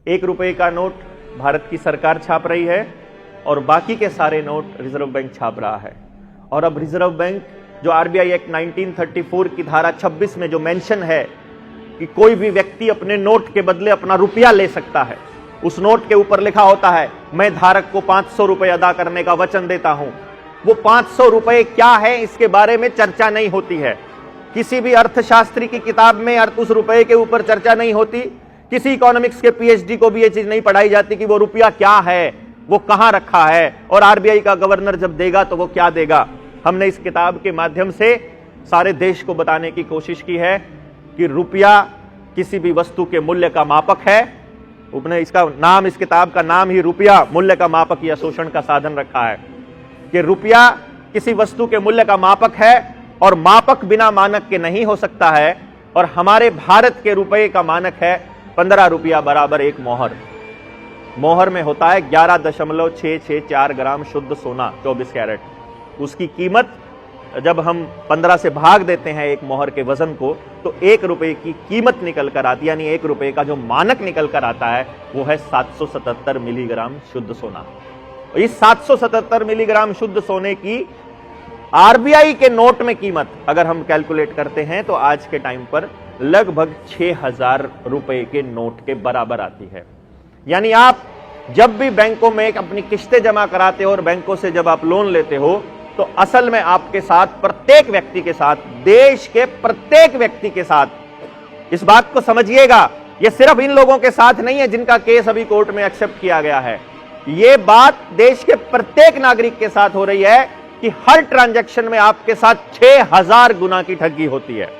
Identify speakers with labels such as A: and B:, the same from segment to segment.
A: 1 रुपए का नोट भारत की सरकार छाप रही है और बाकी के सारे नोट रिजर्व बैंक छाप रहा है। और अब रिजर्व बैंक जो आरबीआई एक्ट 1934 की धारा 26 में जो मेंशन है कि कोई भी व्यक्ति अपने नोट के बदले अपना रुपया ले सकता है, उस नोट के ऊपर लिखा होता है मैं धारक को 500 रुपए अदा करने का वचन देता हूं। वो 500 रुपए क्या है इसके बारे में चर्चा नहीं होती है। किसी भी अर्थशास्त्री की किताब में उस रुपए के ऊपर चर्चा नहीं होती। किसी इकोनॉमिक्स के पीएचडी को भी ये चीज नहीं पढ़ाई जाती कि वो रुपया क्या है, वो कहां रखा है और आरबीआई का गवर्नर जब देगा तो वो क्या देगा। हमने इस किताब के माध्यम से सारे देश को बताने की कोशिश की है कि रुपया किसी भी वस्तु के मूल्य का मापक है। उसने इसका नाम, इस किताब का नाम ही रुपया मूल्य का मापक या शोषण का साधन रखा है कि रुपया किसी वस्तु के मूल्य का मापक है और मापक बिना मानक के नहीं हो सकता है। और हमारे भारत के रुपए का मानक है 15 रुपया बराबर 1 मोहर। मोहर में होता है 11.664 ग्राम शुद्ध सोना 24 कैरेट। उसकी कीमत जब हम 15 से भाग देते हैं 1 मोहर के वजन को तो 1 रुपए की कीमत निकल कर आती है, यानी 1 रुपए का जो मानक निकल कर आता है वो है 777 मिलीग्राम शुद्ध सोना। इस 777 मिलीग्राम शुद्ध सोने की आरबीआई के नोट में कीमत अगर हम कैलकुलेट करते हैं तो आज के टाइम पर लगभग 6000 रुपए के नोट के बराबर आती है। यानी आप जब भी बैंकों में अपनी किस्तें जमा कराते हो और बैंकों से जब आप लोन लेते हो तो असल में आपके साथ, प्रत्येक व्यक्ति के साथ, देश के प्रत्येक व्यक्ति के साथ, इस बात को समझिएगा, यह सिर्फ इन लोगों के साथ नहीं है जिनका केस अभी कोर्ट में एक्सेप्ट किया गया है। यह बात देश के प्रत्येक नागरिक के साथ हो रही है कि हर ट्रांजैक्शन में आपके साथ 6000 गुना की ठगी होती है।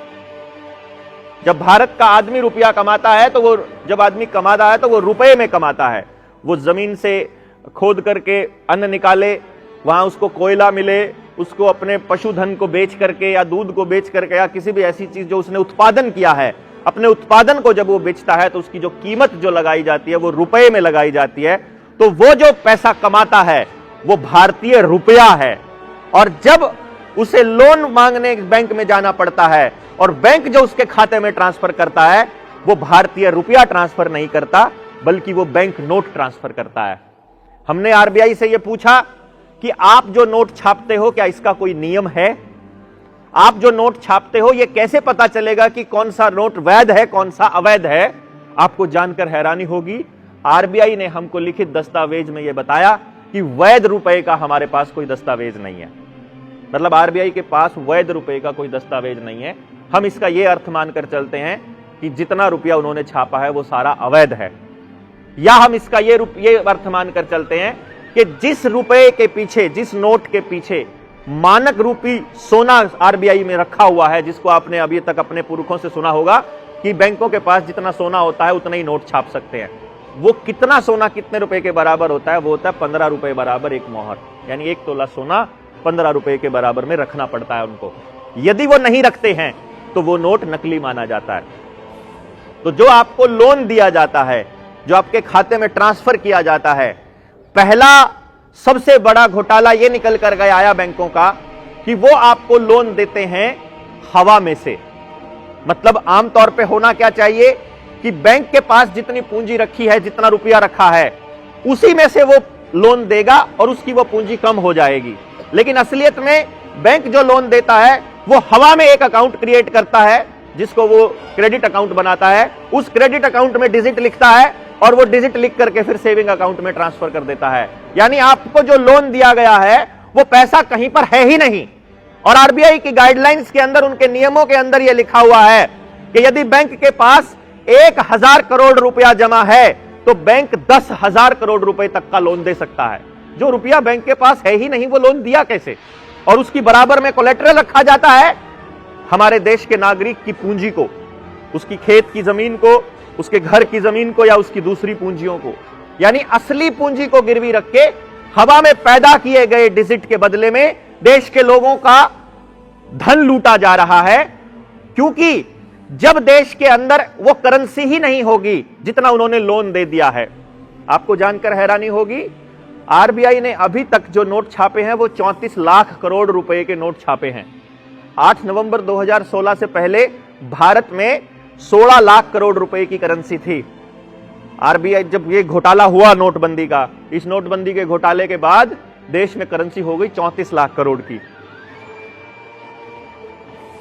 A: जब भारत का आदमी रुपया कमाता है तो वो, जब आदमी कमाता है तो वो रुपए में कमाता है। वो जमीन से खोद करके अन्न निकाले, वहां उसको कोयला मिले, उसको अपने पशुधन को बेच करके या दूध को बेच करके या किसी भी ऐसी चीज जो उसने उत्पादन किया है, अपने उत्पादन को जब वो बेचता है तो उसकी जो कीमत जो लगाई जाती है वो रुपए में लगाई जाती है। तो वो जो पैसा कमाता है वो भारतीय रुपया है। और जब उसे लोन मांगने बैंक में जाना पड़ता है और बैंक जो उसके खाते में ट्रांसफर करता है वो भारतीय रुपया ट्रांसफर नहीं करता बल्कि वो बैंक नोट ट्रांसफर करता है। हमने आरबीआई से यह पूछा कि आप जो नोट छापते हो क्या इसका कोई नियम है? आप जो नोट छापते हो यह कैसे पता चलेगा कि कौन सा नोट वैध है कौन सा अवैध है? आपको जानकर हैरानी होगी, आरबीआई ने हमको लिखित दस्तावेज में यह बताया कि वैध रुपए का हमारे पास कोई दस्तावेज नहीं है। मतलब आरबीआई के पास वैध रुपए का कोई दस्तावेज नहीं है। हम इसका यह अर्थ मानकर चलते हैं कि जितना रुपया उन्होंने छापा है वो सारा अवैध है, या हम इसका ये अर्थ मानकर चलते हैं कि जिस रुपए के पीछे, जिस नोट के पीछे मानक रूपी सोना आरबीआई में रखा हुआ है, जिसको आपने अभी तक अपने पुरखों से सुना होगा कि बैंकों के पास जितना सोना होता है उतना ही नोट छाप सकते हैं, वो कितना सोना कितने रुपए के बराबर होता है? वो होता है 15 रुपए बराबर 1 मोहर। यानी 1 तोला सोना 15 रुपए के बराबर में रखना पड़ता है उनको। यदि वो नहीं रखते हैं तो वो नोट नकली माना जाता है। तो जो आपको लोन दिया जाता है, जो आपके खाते में ट्रांसफर किया जाता है, पहला सबसे बड़ा घोटाला यह निकल कर गया आया बैंकों का कि वो आपको लोन देते हैं हवा में से। मतलब आमतौर पे होना क्या चाहिए कि बैंक के पास जितनी पूंजी रखी है, जितना रुपया रखा है, उसी में से वो लोन देगा और उसकी वो पूंजी कम हो जाएगी। लेकिन असलियत में बैंक जो लोन देता है वो हवा में एक अकाउंट क्रिएट करता है जिसको वो क्रेडिट अकाउंट बनाता है। उस क्रेडिट अकाउंट में डिजिट लिखता है और वो डिजिट लिख करके फिर सेविंग अकाउंट में ट्रांसफर कर देता है। यानी आपको जो लोन दिया गया है वो पैसा कहीं पर है ही नहीं। और आरबीआई की गाइडलाइंस के अंदर, उनके नियमों के अंदर यह लिखा हुआ है कि यदि बैंक के पास 1000 करोड़ रुपया जमा है तो बैंक 10,000 करोड़ रुपए तक का लोन दे सकता है। जो रुपया बैंक के पास है ही नहीं वो लोन दिया कैसे? और उसकी बराबर में कोलेटरल रखा जाता है हमारे देश के नागरिक की पूंजी को, उसकी खेत की जमीन को, उसके घर की जमीन को या उसकी दूसरी पूंजियों को। यानी असली पूंजी को गिरवी रख के हवा में पैदा किए गए डिजिट के बदले में देश के लोगों का धन लूटा जा रहा है। क्योंकि जब देश के अंदर वो करेंसी ही नहीं होगी जितना उन्होंने लोन दे दिया है। आपको जानकर हैरानी होगी, आरबीआई ने अभी तक जो नोट छापे हैं वो 34 लाख करोड़ रुपए के नोट छापे हैं। 8 नवंबर 2016 से पहले भारत में 16 लाख करोड़ रुपए की करेंसी थी। आरबीआई जब ये घोटाला हुआ नोटबंदी का, इस नोटबंदी के घोटाले के बाद देश में करेंसी हो गई 34 लाख करोड़ की।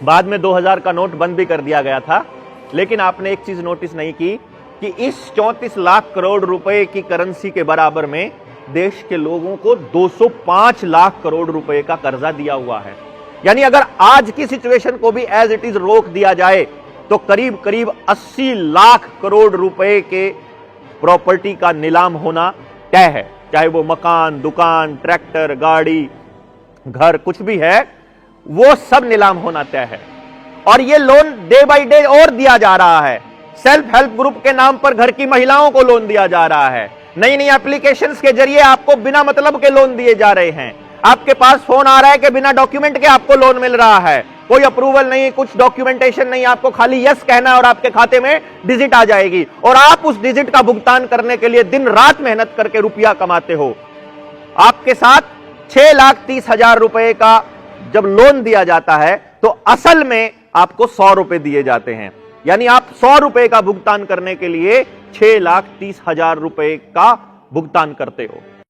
A: बाद में 2000 का नोट बंद भी कर दिया गया था, लेकिन आपने एक चीज नोटिस नहीं की कि इस 34 लाख करोड़ रुपए की करेंसी के बराबर में देश के लोगों को 205 लाख करोड़ रुपए का कर्जा दिया हुआ है। यानी अगर आज की सिचुएशन को भी एज इट इज रोक दिया जाए तो करीब करीब 80 लाख करोड़ रुपए के प्रॉपर्टी का नीलाम होना तय है, चाहे वो मकान, दुकान, ट्रैक्टर, गाड़ी, घर, कुछ भी है, वो सब नीलाम होना तय है। और ये लोन डे बाय डे और दिया जा रहा है। सेल्फ हेल्प ग्रुप के नाम पर घर की महिलाओं को लोन दिया जा रहा है। नई नई एप्लीकेशंस के जरिए आपको बिना मतलब के लोन दिए जा रहे हैं। आपके पास फोन आ रहा है कि बिना डॉक्यूमेंट के आपको लोन मिल रहा है, कोई अप्रूवल नहीं, कुछ डॉक्यूमेंटेशन नहीं, आपको खाली यस कहना है और आपके खाते में डिजिट आ जाएगी और आप उस डिजिट का भुगतान करने के लिए दिन रात मेहनत करके रुपया कमाते हो। आपके साथ 6,30,000 रुपए का जब लोन दिया जाता है तो असल में आपको 100 रुपए दिए जाते हैं। यानी आप 100 रुपए का भुगतान करने के लिए 6,30,000 रुपए का भुगतान करते हो।